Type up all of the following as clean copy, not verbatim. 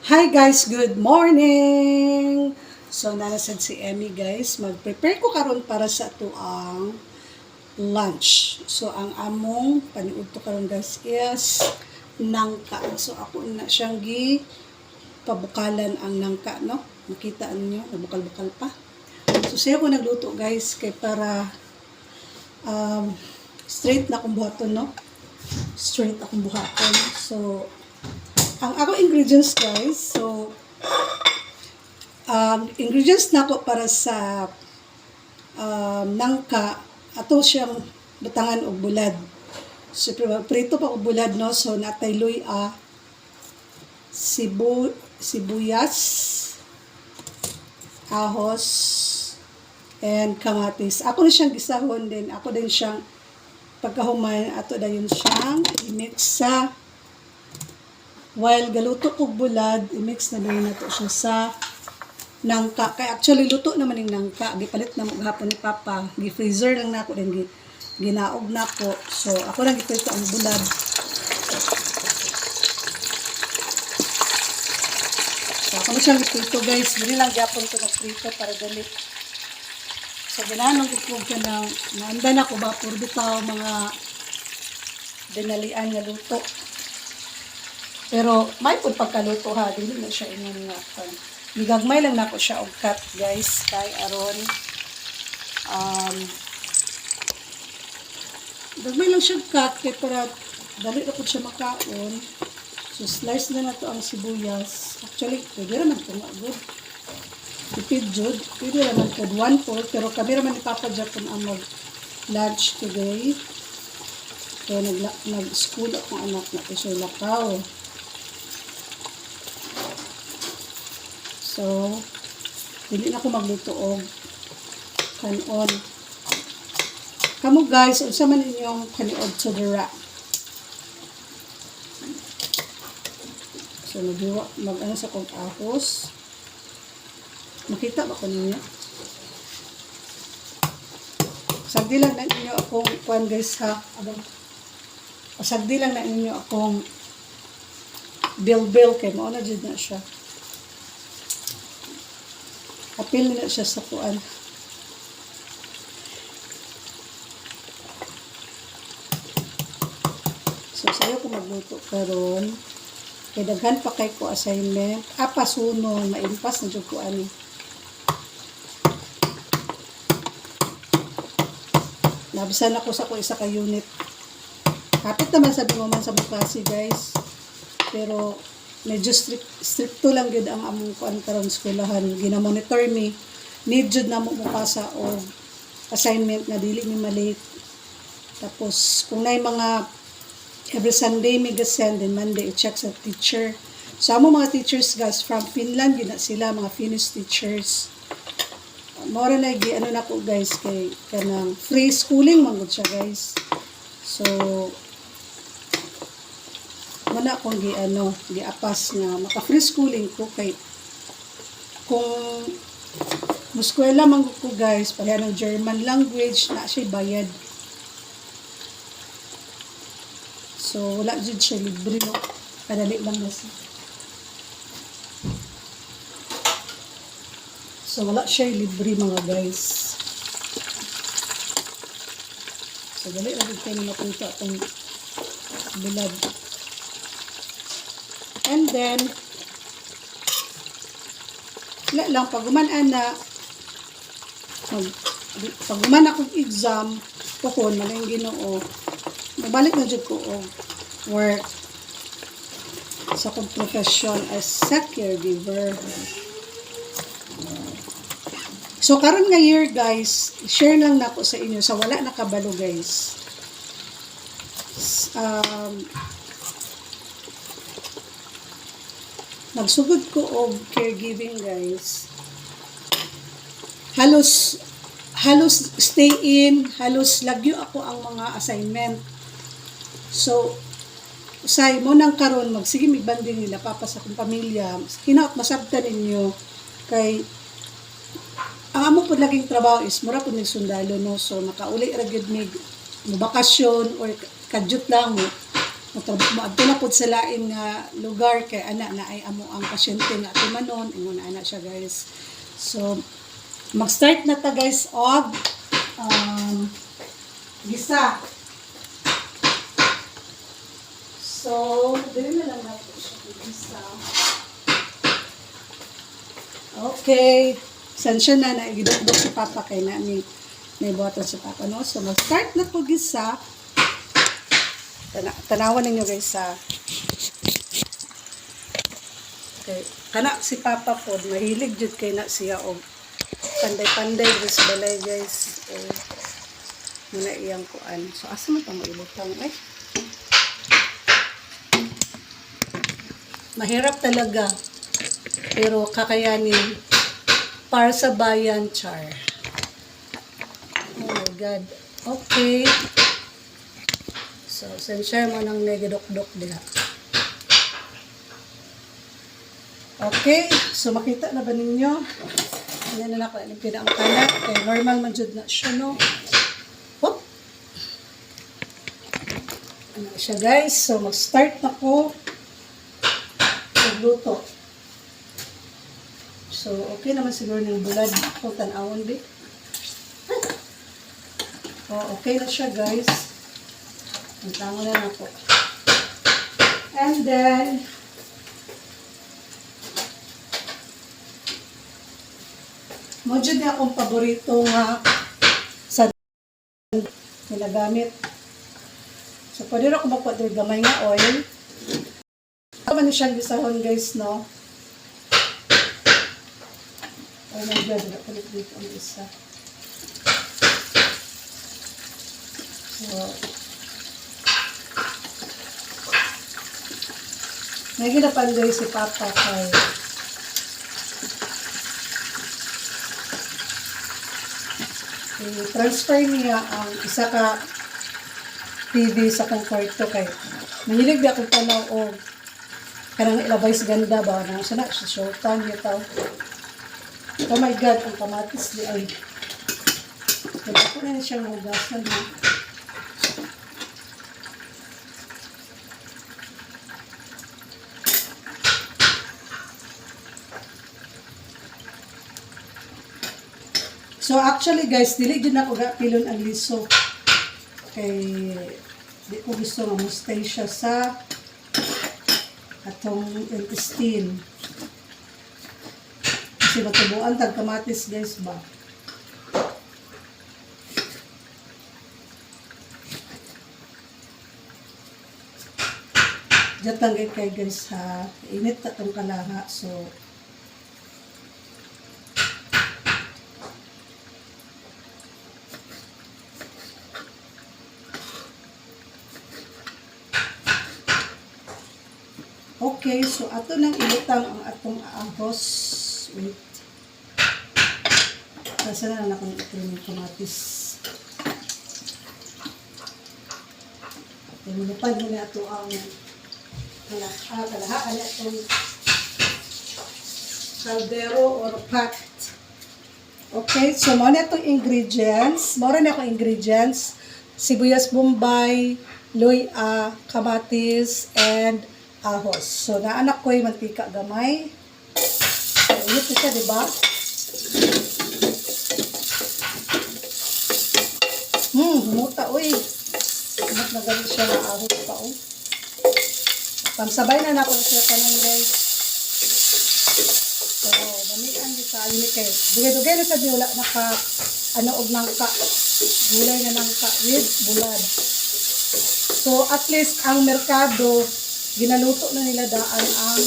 Hi guys, good morning! So, narasad si Emmy guys. Mag-prepare ko karon para sa tuang lunch. So, ang among paniudto karon guys is nangka. So, ako na siyang pabukalan ang nangka, no? Makita niyo, nabukal-bukal pa. So, siya ko nagluto guys kay para straight na akong buhaton, no? Straight akong buhaton. So, ang ako ingredients guys, so ingredients na ako para sa nangka, ato siyang butangan og bulad. So prito pa og bulad, no, so natay luya, sibuyas, ahos, and kamatis. Ako na siyang gisahon din, ako din siyang pagkahuman, ato dayon siyang i-mix sa while galuto kog bulad, i-mix na din nato siya sa nangka. Kaya actually luto naman yung nangka. Gipalit na mo gahapon ni Papa. Gi-freezer lang nako din ginaog nako. So ako lang giprito ang bulad. So ako na siyang giprito guys. Dili lang gyapon ko nagprito para dali. So ginanon ko ka ng naanda na ko ba puro bitaw mga dinalian nga luto. Pero may pud pagkaluto ha, dili na siya ingon nga kan. Gigagmay lang nako siya og cut guys kay aron gagmay lang siya cut kay para dali ra pud siya makaon. So slice na nato ang sibuyas. Actually, pwede raman ito nga good. Tipid jud, pwede raman ito 1/4 pero kami raman ni Papa Japon ang mag lunch today. Kaya nag-school akong anak na ito siya lakaw. So, hindi na ako magluto og kanon. Kamu guys, unsa man inyong kaniod sa dira. So, mag-ano sa kong ahos. Makita ba ko ninyo? Sagdi lang na ninyo akong kuan guys ha. Sagdi lang na ninyo akong bil-bil kay mao na jud na siya. Apil na siya sa kuan. So, sayo ko magluto karon. Kay daghan pa kay ko assignment. Pasuno, maimpas na jud ko ani. Nabisan ako sa ko isa ka unit. Kapit naman sabi mo man sa mga klase guys. Pero medyo stricto lang gud ang among kuan karon eskwelahan. Gina-monitor mi. Need jud na mo mukasa o assignment na dili mi malate. Tapos kung nay mga every Sunday mi gasend and Monday i-check sa teacher. So among mga teachers guys from Finland gina sila mga Finnish teachers. Mora na ano na ko guys kay kanang free schooling man gud siya guys. So wala akong giapas nga maka-free schooling ko kay kung muskwela man ko guys, pareha ng German language, na siya bayad. So, wala dyan siya libre, no? Kadali lang na siya. So, wala siya libre mga guys. So, dali lang kayo na mapunta itong bilad. And then, wala lang, pag umanan na, pag umanan akong exam, tukon, malang Ginoo, mabalik na dyan ko o work sa kong profession as a caregiver. So, karon nga year guys, share lang na ko sa inyo, sa wala nakabalo guys. Nagsugod ko og caregiving guys. Halos stay in, halos lagyo ako ang mga assignment. So, usay mo nang karon magsige migbanding nila Papa sa akong pamilya. Hinaot masabtan ninyo kay ang amo pud laging trabaho is mura pud mig sundalo no. So nakauli ra gyud mig bakasyon or kadyut lang mo. Maadto na pud sa lain nga lugar kay ana na ay amo ang pasyente nga timanon ingon ana siya guys. So mag-start na ta guys og gisa. So dili na lang nato siya gisa. Okay, sansya na naigidok si Papa kay nami may buhaton si Papa no. So mag-start na po gisa. Tanawan ninyo guys sa okay. Kana si Papa po mahilig jud kay na siya og panday-panday sa balay guys. Muna iyang kuan. So asa man pa maibutang ay. Mahirap talaga. Pero kakayanin para sa bayan char. Oh my God. Okay. So, sensya mo nang negidok-dok diha. Okay. So, makita na ba ninyo? Yan na ako. Yung pinakakanat. Okay, normal man jud na siya, no? Hop! Ano siya, guys? So, mag-start na ko magluto. So, okay naman siguro ng bulad. Kung tanawon, di. Oh, okay na siya, guys. Tango na ako. And then, mo dyan na akong paborito nga sa ginagamit. So, pwede na ako magpapagod gamay nga oil. Tama na siyang gisahon, guys, no? Oh my God, nakapalit dito ang isa. So, may ginapanday si Papa kay transfer niya ang isa ka TV sa kong kwarto kay mahilig di akong tanaw o kanang ilabay sa ganda ba na siya na siya shortan niya tao. Oh my God, ang kamatis di ay kaya ako na siyang hugasan na. So actually guys, dili din ako pilon ang liso. Kay di ko gusto nga mustay siya sa atong intestine. Kasi matubuan tag kamatis guys ba. Jatang kay guys ha, init ta tong kalaha so okay, so ato nang ilutang ang atong ahos. Wait. Kasi na akong itong kamatis. Lumipad mo na ito ang kalahaan na itong caldero or pot. Okay, so muna itong ingredients. Mura na akong ingredients. Sibuyas bombay, luya, kamatis, and ahos. So, naanak ko yung mantika gamay. So, ito siya, diba? Humuta, uy. Humut na ganit siya na ahos pa, oh. Pansabay na ako siya kanang guys. So, damihan di sa alin kay. Dugay-dugay na sa diwala naka ano og nangka. Gulay na nangka with bulad. So, at least ang merkado ginaluto na nila daan ang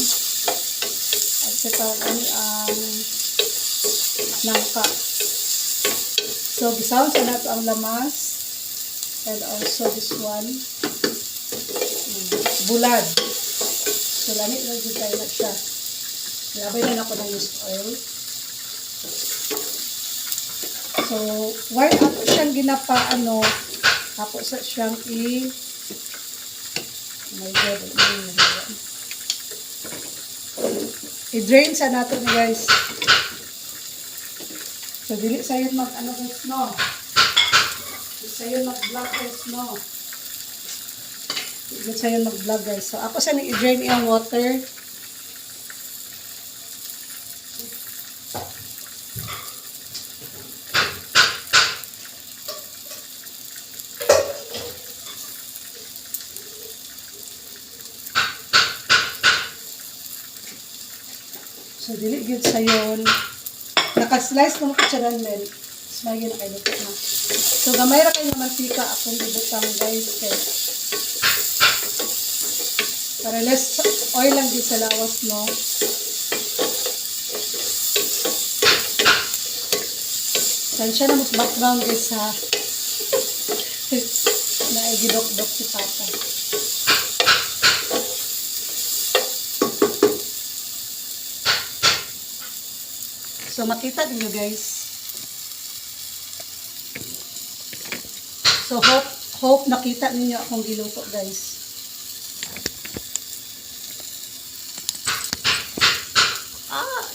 nangka. So, gisawon sa nato ang lamas and also this one bulad. So, lamit na dito tayo na siya. Labay na ako ng used oil. So, why ako siyang ginapa, ako sa siyang oh my God, i-drain sa nato ni guys. So, dili sa'yo guys, no? Dili sa'yo mag-black guys, no? Good sa'yo mag-vlog guys. So, ako sa nag-drain yung water. So, dili good sa'yo. Naka-slice ng kutsara men. Smagin na kayo luto na. So, gamay ra kayo ng mantika akong ibutang guys. Kaya para less oil lang din sa lawas, no? Tansya na mas background guys ha. Naigidok-dok si Papa. So makita niyo guys. So hope nakita niyo akong giluto guys.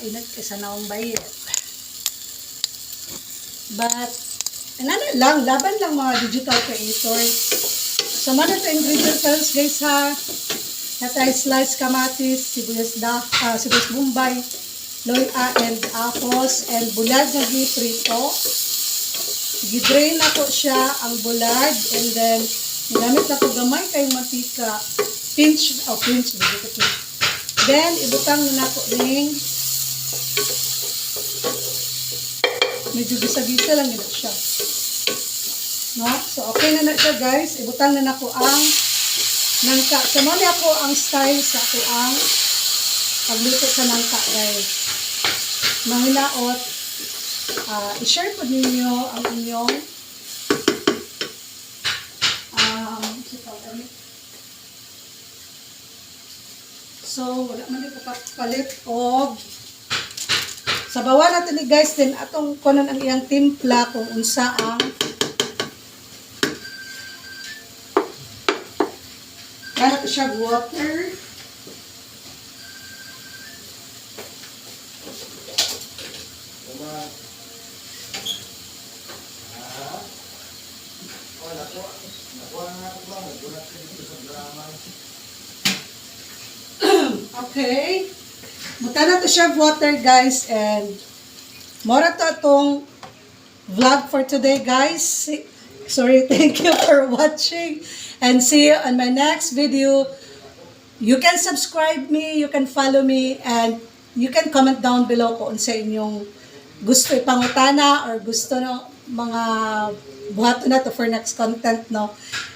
Inag isa na akong bayet. But, lang, laban lang mga digital creators. So, mana ito ingredients guys ha. Natay slice kamatis, sibuyas bombay, and ahos, and bulad na giprito. Gidrain ako siya ang bulad, and then, gamit na ko gamay kayong mantika. Pinch. Then, ibutang na ako ring medyo gisa-gisa lang yun siya. No? So, okay na siya guys. Ibutang na ko ang nangka. So, mali ako ang style sa ako ang pagluto sa nangka guys. Mahinaot. I-share po ninyo ang inyong so, wala man din palit o sabawan natin ni guys din atong kunan ang iyang timpla kung unsa ang kaya siya water. Okay. Muta na to siya water guys, and mora to atong vlog for today guys. Sorry, thank you for watching and see you on my next video. You can subscribe me, you can follow me, and you can comment down below kung sa inyong gusto ipangutana or gusto no mga buhato na to for next content, no?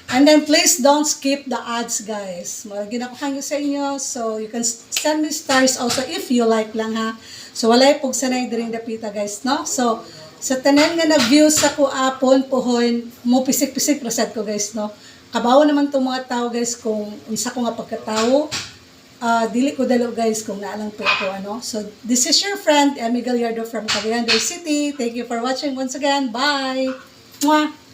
And then please don't skip the ads guys. Ginakuhan ko sa inyo, so you can send me stars also if you like lang ha. So walay pog sanay diring dapita guys, no? So sa tanan nga nag-view sa ko apon pohon mo pisik-pisik rasad ko guys, no? Kabawo naman tong mga tao guys kung unsa ko nga pagkatao. Dili ko dalo guys kung naalang po ako ano. So this is your friend Emmy Gallardo from Cagayan de City. Thank you for watching once again. Bye. Mwah.